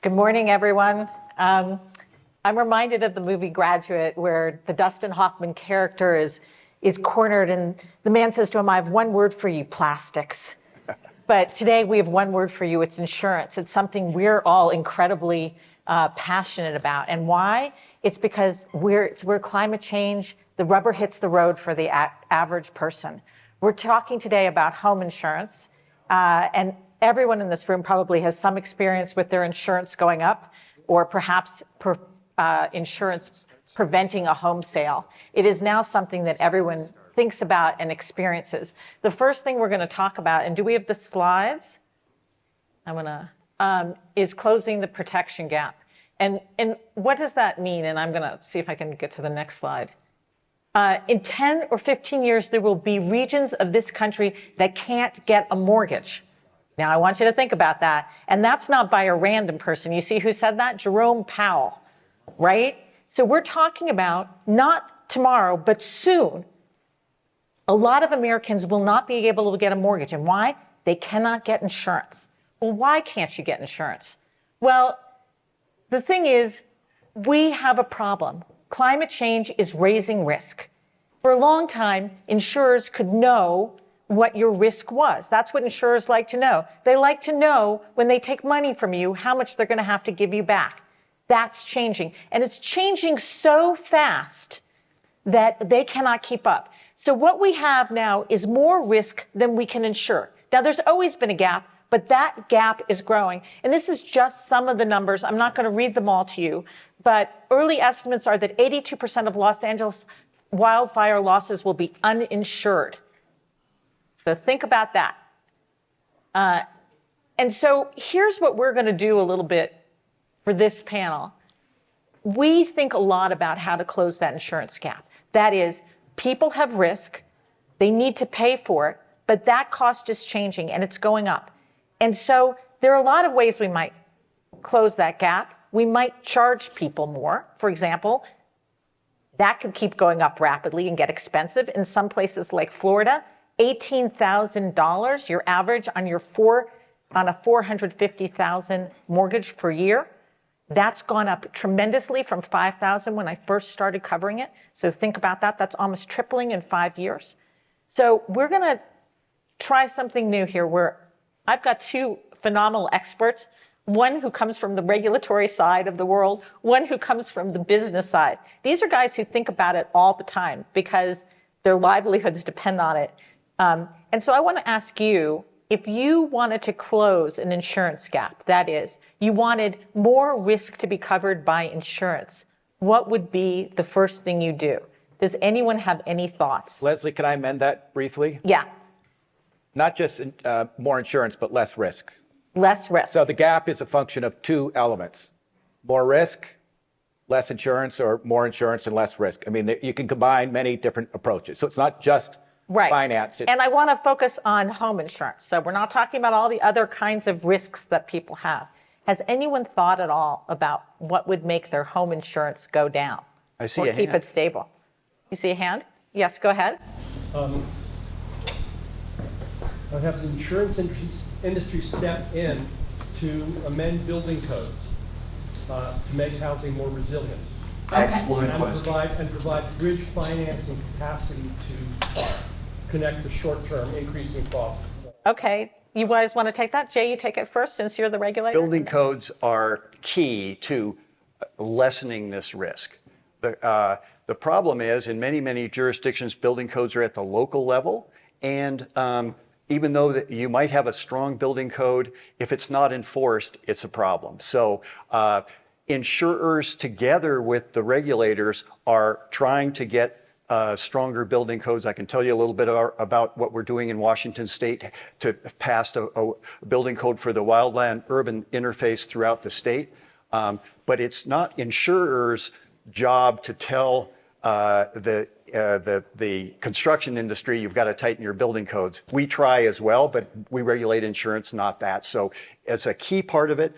Good morning, everyone. I'm reminded of the movie Graduate, where the Dustin Hoffman character is cornered, and the man says to him, "I have one word for you, plastics." But today we have one word for you, it's insurance. It's something we're all incredibly passionate about. And why? It's because it's where climate change, the rubber hits the road for the average person. We're talking today about home insurance, and everyone in this room probably has some experience with their insurance going up, or perhaps insurance preventing a home sale. It is now something that everyone thinks about and experiences. The first thing we're going to talk about, and do we have the slides? Is closing the protection gap. And what does that mean? And I'm going to see if I can get to the next slide. In 10 or 15 years, there will be regions of this country that can't get a mortgage. Now, I want you to think about that. And that's not by a random person. You see who said that? Jerome Powell, right? So we're talking about not tomorrow, but soon. A lot of Americans will not be able to get a mortgage. And why? They cannot get insurance. Well, why can't you get insurance? Well, the thing is, we have a problem. Climate change is raising risk. For a long time, insurers could know what your risk was. That's what insurers like to know. They like to know when they take money from you, how much they're going to have to give you back. That's changing. And it's changing so fast that they cannot keep up. So what we have now is more risk than we can insure. Now, there's always been a gap, but that gap is growing. And this is just some of the numbers. I'm not going to read them all to you, but early estimates are that 82% of Los Angeles wildfire losses will be uninsured. So think about that. And so here's what we're going to do a little bit for this panel. We think a lot about how to close that insurance gap. That is, people have risk, they need to pay for it, but that cost is changing and it's going up. And so there are a lot of ways we might close that gap. We might charge people more. For example, that could keep going up rapidly and get expensive. In some places like Florida, $18,000, your average on a $450,000 mortgage per year. That's gone up tremendously from $5,000 when I first started covering it. So think about that. That's almost tripling in 5 years. So we're going to try something new here where I've got two phenomenal experts, one who comes from the regulatory side of the world, one who comes from the business side. These are guys who think about it all the time because their livelihoods depend on it. And so I want to ask you, if you wanted to close an insurance gap, that is, you wanted more risk to be covered by insurance, what would be the first thing you do? Does anyone have any thoughts? Leslie, can I amend that briefly? Yeah. Not just more insurance, but less risk. Less risk. So the gap is a function of two elements: more risk, less insurance, or more insurance and less risk. I mean, you can combine many different approaches. So it's not just finance. And I want to focus on home insurance. So we're not talking about all the other kinds of risks that people have. Has anyone thought at all about what would make their home insurance go down? I see or a keep hand. it stable? You see a hand? Yes, go ahead. I'd have the insurance industry step in to amend building codes to make housing more resilient. Excellent question. And provide bridge financing capacity to connect the short-term increasing costs. Okay, you guys want to take that? Jay, you take it first since you're the regulator. Building codes are key to lessening this risk. The problem is, in many, many jurisdictions, building codes are at the local level, and even though that you might have a strong building code, if it's not enforced, it's a problem. So insurers, together with the regulators, are trying to get stronger building codes. I can tell you a little bit about what we're doing in Washington State to pass a building code for the wildland-urban interface throughout the state. But it's not insurers' job to tell the construction industry, you've got to tighten your building codes. We try as well, but we regulate insurance, not that. So it's a key part of it.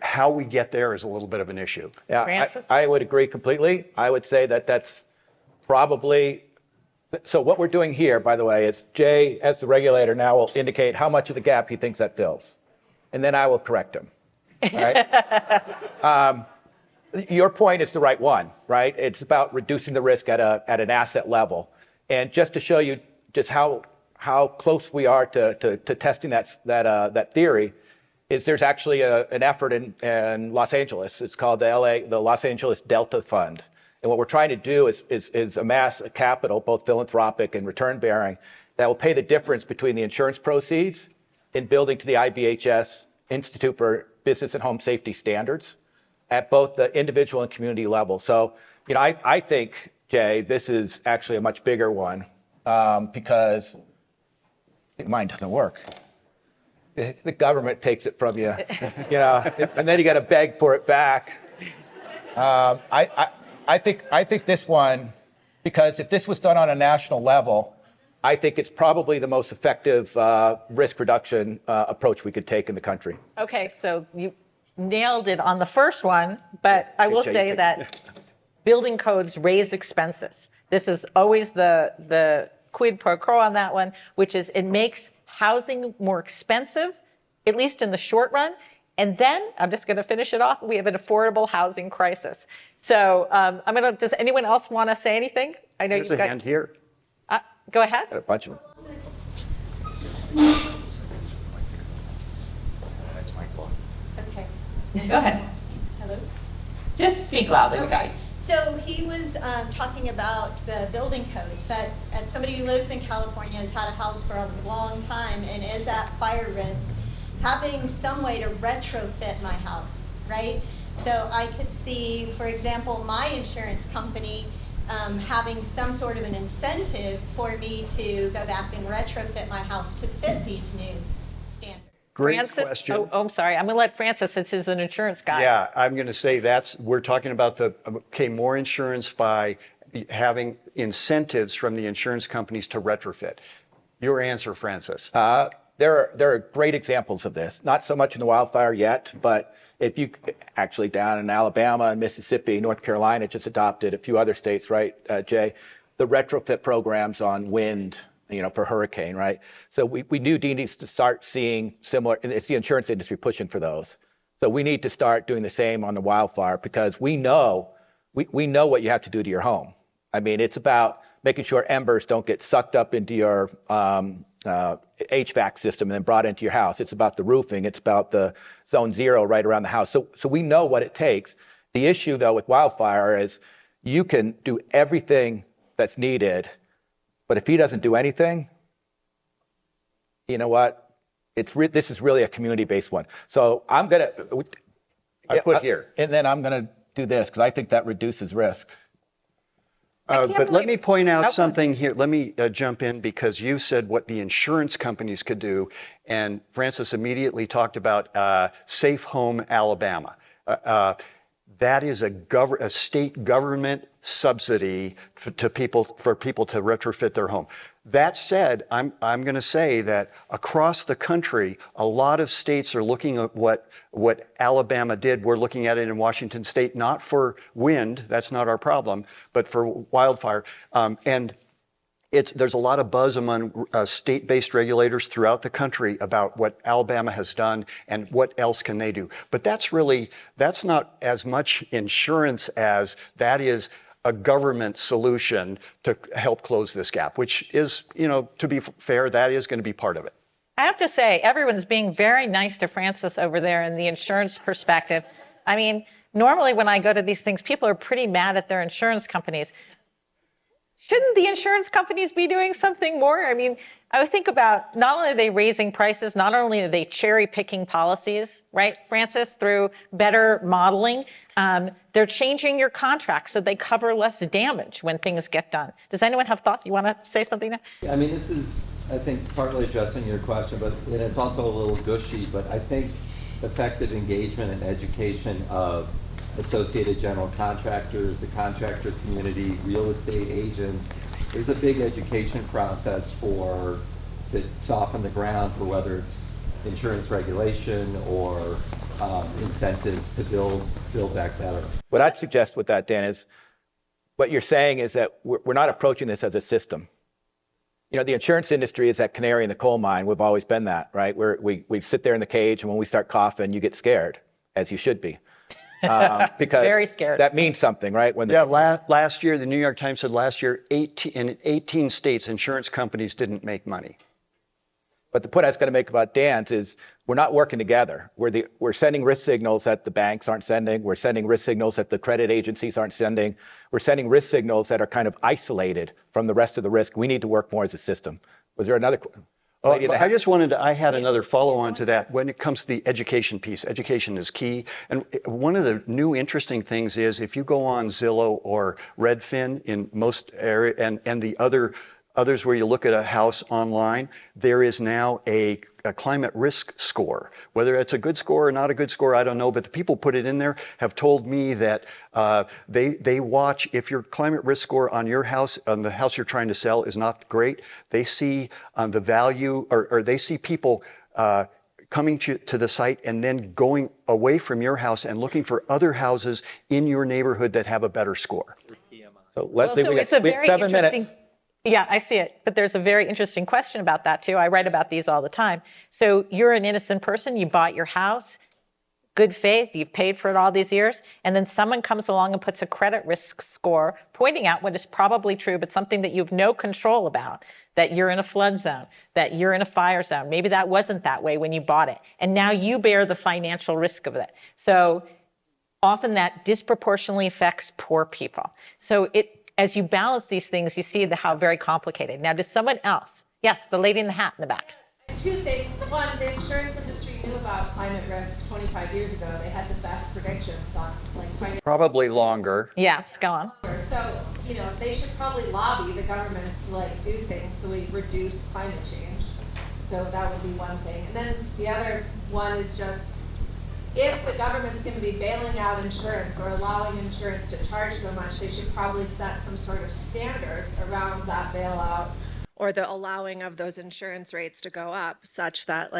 How we get there is a little bit of an issue. Yeah, I would agree completely. I would say that that's probably, so what we're doing here, by the way, is Jay, as the regulator now, will indicate how much of the gap he thinks that fills. And then I will correct him. right? Your point is the right one, right? It's about reducing the risk at an asset level. And just to show you just how close we are to testing that theory, is there's actually an effort in Los Angeles. It's called the Los Angeles Delta Fund. And what we're trying to do is amass a capital, both philanthropic and return bearing, that will pay the difference between the insurance proceeds in building to the IBHS Institute for Business and Home Safety Standards at both the individual and community level. So, I think, Jay, this is actually a much bigger one because I think mine doesn't work. The government takes it from you, and then you got to beg for it back. I think this one, because if this was done on a national level, I think it's probably the most effective risk reduction approach we could take in the country. Okay, so you nailed it on the first one, but I will say that building codes raise expenses. This is always the quid pro quo on that one, which is it makes housing more expensive, at least in the short run. And then I'm just going to finish it off. We have an affordable housing crisis. So does anyone else want to say anything? I know There's a hand here. Go ahead. Got a bunch of them. Okay. Go ahead. Hello? Just speak loudly. Okay. So he was talking about the building codes, but as somebody who lives in California, has had a house for a long time and is at fire risk, having some way to retrofit my house, right? So I could see, for example, my insurance company having some sort of an incentive for me to go back and retrofit my house to fit these new standards. Great Francis, question. I'm sorry. I'm going to let Francis, since he's an insurance guy. Yeah, I'm going to say we're talking about more insurance by having incentives from the insurance companies to retrofit. Your answer, Francis. There are great examples of this. Not so much in the wildfire yet, but if you actually down in Alabama and Mississippi, North Carolina just adopted, a few other states, right, Jay, the retrofit programs on wind, for hurricane, right? So we need to start seeing similar, and it's the insurance industry pushing for those. So we need to start doing the same on the wildfire because we know what you have to do to your home. I mean, it's about making sure embers don't get sucked up into your HVAC system and then brought into your house. It's about the roofing. It's about the zone zero right around the house. So we know what it takes. The issue, though, with wildfire is you can do everything that's needed, but if he doesn't do anything, you know what? This is really a community-based one. So I'm going to... I put here. And then I'm going to do this because I think that reduces risk. But let me point out something here. Let me jump in because you said what the insurance companies could do. And Francis immediately talked about Safe Home Alabama. That is a state government subsidy for people to retrofit their home. That said, I'm going to say that across the country, a lot of states are looking at what Alabama did. We're looking at it in Washington State, not for wind, that's not our problem, but for wildfire. And there's a lot of buzz among state-based regulators throughout the country about what Alabama has done and what else can they do. But that's not as much insurance as that is a government solution to help close this gap, which is, to be fair, that is going to be part of it. I have to say, everyone's being very nice to Francis over there in the insurance perspective. I mean, normally when I go to these things, people are pretty mad at their insurance companies. Shouldn't the insurance companies be doing something more? I mean, I would think about not only are they raising prices, not only are they cherry picking policies, right, Francis, through better modeling, they're changing your contracts so they cover less damage when things get done. Does anyone have thoughts? You want to say something now? I mean, this is, I think, partly addressing your question, but and it's also a little gushy, but I think effective engagement and education of associated general contractors, the contractor community, real estate agents. There's a big education process to soften the ground for whether it's insurance regulation or incentives to build back better. What I'd suggest with that, Dan, is what you're saying is that we're not approaching this as a system. The insurance industry is that canary in the coal mine. We've always been that, right? We sit there in the cage, and when we start coughing, you get scared. as you should be. Because Very scared. that means something, right? When the, Yeah, last year, the New York Times said last year, in 18 states, insurance companies didn't make money. But the point I was going to make about Dan's is we're not working together. We're sending risk signals that the banks aren't sending. We're sending risk signals that the credit agencies aren't sending. We're sending risk signals that are kind of isolated from the rest of the risk. We need to work more as a system. Was there another? I had another follow-on to that. When it comes to the education piece, education is key. And one of the new interesting things is if you go on Zillow or Redfin in most area and the others where you look at a house online, there is now a climate risk score. Whether it's a good score or not a good score, I don't know, but the people put it in there have told me that they watch if your climate risk score on your house, on the house you're trying to sell is not great, they see the value or they see people coming to the site and then going away from your house and looking for other houses in your neighborhood that have a better score. So let's see, Also, we it's a got very 7 minutes. interesting- Yeah, I see it. But there's a very interesting question about that, too. I write about these all the time. So you're an innocent person. You bought your house, good faith. You've paid for it all these years. And then someone comes along and puts a credit risk score pointing out what is probably true, but something that you have no control about, that you're in a flood zone, that you're in a fire zone. Maybe that wasn't that way when you bought it. And now you bear the financial risk of it. So often that disproportionately affects poor people. So as you balance these things, you see how very complicated. Now, does someone else? Yes, the lady in the hat in the back. Two things. One, the insurance industry knew about climate risk 25 years ago. They had the best predictions on climate. Probably longer. Yes, go on. So, they should probably lobby the government to do things so we reduce climate change. So that would be one thing. And then the other one is just, if the government's going to be bailing out insurance or allowing insurance to charge so much, they should probably set some sort of standards around that bailout or the allowing of those insurance rates to go up such that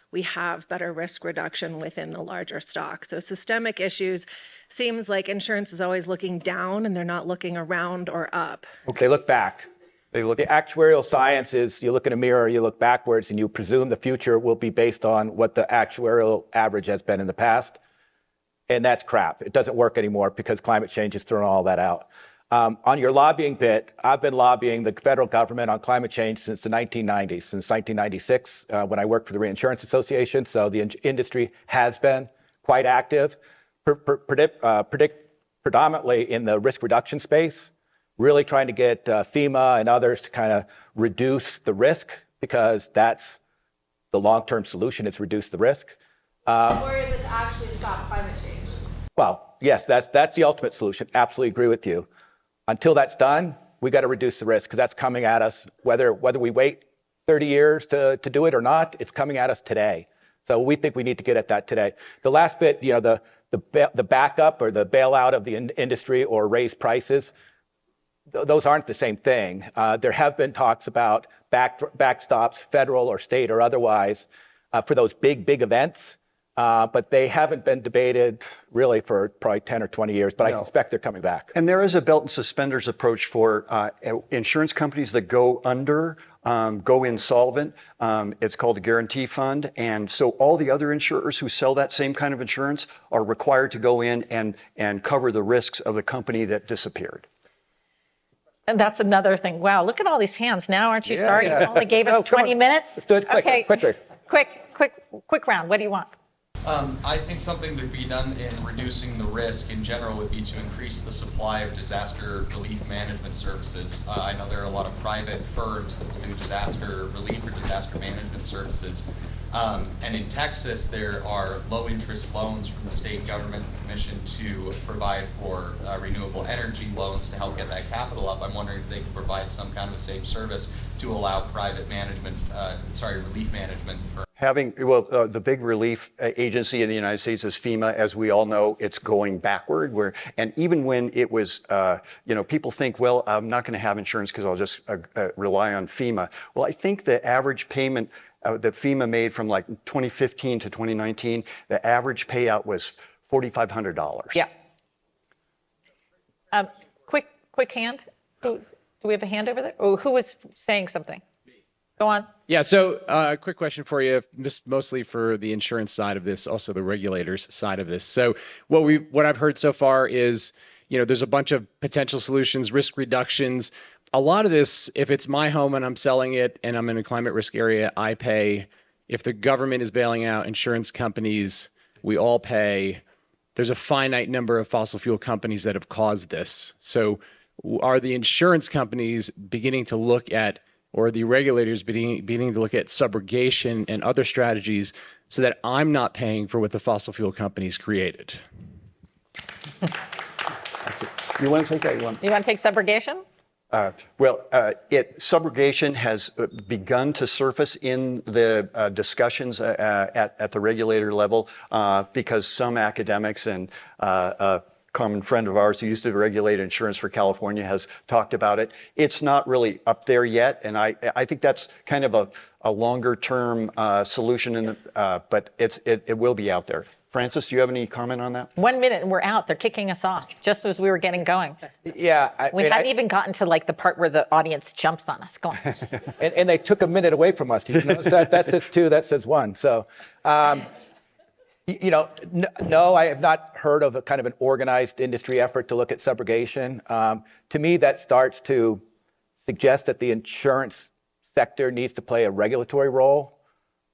we have better risk reduction within the larger stock. So systemic issues seems like insurance is always looking down and they're not looking around or up. Okay, look back. The actuarial science is you look in a mirror, you look backwards, and you presume the future will be based on what the actuarial average has been in the past. And that's crap. It doesn't work anymore because climate change has thrown all that out. On your lobbying bit, I've been lobbying the federal government on climate change since the 1990s, since 1996, when I worked for the Reinsurance Association. So the industry has been quite active, predominantly in the risk reduction space. Really trying to get FEMA and others to kind of reduce the risk because that's the long-term solution is reduce the risk. Or is it to actually stop climate change? Well, yes, that's the ultimate solution. Absolutely agree with you. Until that's done, we got to reduce the risk because that's coming at us, whether we wait 30 years to do it or not, it's coming at us today. So we think we need to get at that today. The last bit, the backup or the bailout of the industry or raise prices, those aren't the same thing. There have been talks about backstops, federal or state or otherwise, for those big events, but they haven't been debated really for probably 10 or 20 years, but I suspect they're coming back. And there is a belt and suspenders approach for insurance companies that go insolvent. It's called a guarantee fund. And so all the other insurers who sell that same kind of insurance are required to go in and cover the risks of the company that disappeared. And that's another thing. Wow, look at all these hands. Now, aren't you sorry yeah. you only gave us 20 minutes? Let's do it quicker. Quick round. What do you want? I think something to be done in reducing the risk in general would be to increase the supply of disaster relief management services. I know there are a lot of private firms that do disaster relief or disaster management services. And in Texas, there are low-interest loans from the state government commission to provide for renewable energy loans to help get that capital up. I'm wondering if they could provide some kind of a same service to allow private management, relief management. The big relief agency in the United States is FEMA. As we all know, it's going backward. And even when it was, people think, well, I'm not going to have insurance because I'll just rely on FEMA. Well, I think the average payment that FEMA made from 2015 to 2019, the average payout was $4,500. Yeah. Quick hand. Do we have a hand over there? Oh, who was saying something? Go on. Yeah, so quick question for you, just mostly for the insurance side of this, also the regulators side of this. So what I've heard so far is, there's a bunch of potential solutions, risk reductions. A lot of this, if it's my home and I'm selling it and I'm in a climate risk area, I pay. If the government is bailing out, insurance companies, we all pay. There's a finite number of fossil fuel companies that have caused this. So are the insurance companies beginning to look at, or the regulators beginning to look at subrogation and other strategies so that I'm not paying for what the fossil fuel companies created? You want to take that? You want to take subrogation? Subrogation has begun to surface in the discussions at the regulator level because some academics and a common friend of ours who used to regulate insurance for California has talked about it. It's not really up there yet, and I think that's kind of a longer term solution, but it will be out there. Francis, do you have any comment on that? 1 minute and we're out. They're kicking us off just as we were getting going. Yeah. We hadn't even gotten to like the part where the audience jumps on us. Go on. And they took a minute away from us. Did you notice that? That says 2, that says 1. So, no, I have not heard of a kind of an organized industry effort to look at subrogation. To me, that starts to suggest that the insurance sector needs to play a regulatory role.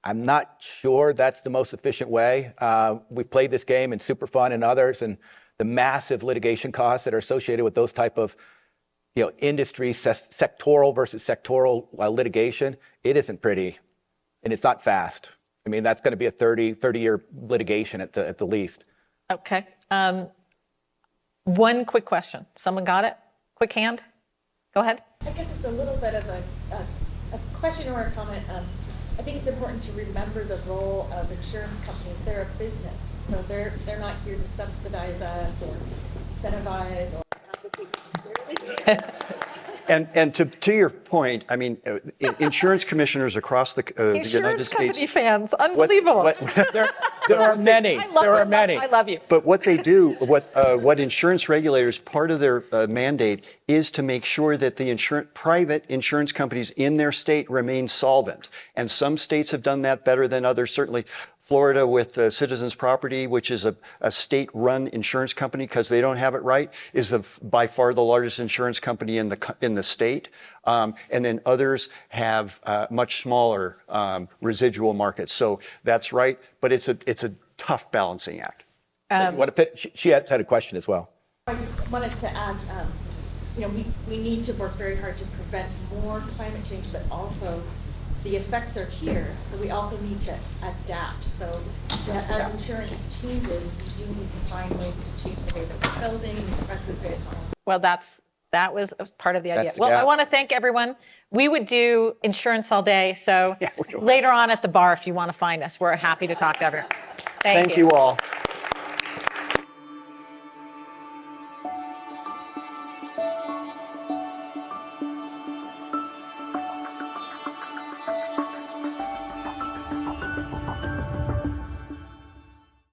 I'm not sure that's the most efficient way. We played this game in Superfund and others, and the massive litigation costs that are associated with those type of, industry sectoral versus sectoral litigation. It isn't pretty, and it's not fast. I mean, that's going to be a 30-year litigation at the least. Okay. One quick question. Someone got it? Quick hand? Go ahead. I guess it's a little bit of a question or a comment. I think it's important to remember the role of insurance companies. They're a business, so they're not here to subsidize us or incentivize or And to your point, I mean, insurance commissioners across the United States. Insurance company fans, unbelievable. There are many. There are many. I love you. But what they do, what insurance regulators, part of their mandate is to make sure that the private insurance companies in their state remain solvent. And some states have done that better than others. Certainly, Florida with Citizens Property, which is a state-run insurance company because they don't have it right, is by far the largest insurance company in the state. And then others have much smaller residual markets. So that's right, but it's a tough balancing act. She had a question as well. I just wanted to add, we need to work very hard to prevent more climate change, but also the effects are here, so we also need to adapt. So that as insurance changes, we do need to find ways to change the way that we're building, retrofit. Well, that was part of the idea. That's- Well, yeah. I want to thank everyone. We would do insurance all day, so later on at the bar, if you want to find us, we're happy to talk to everyone. Thank Thank you all.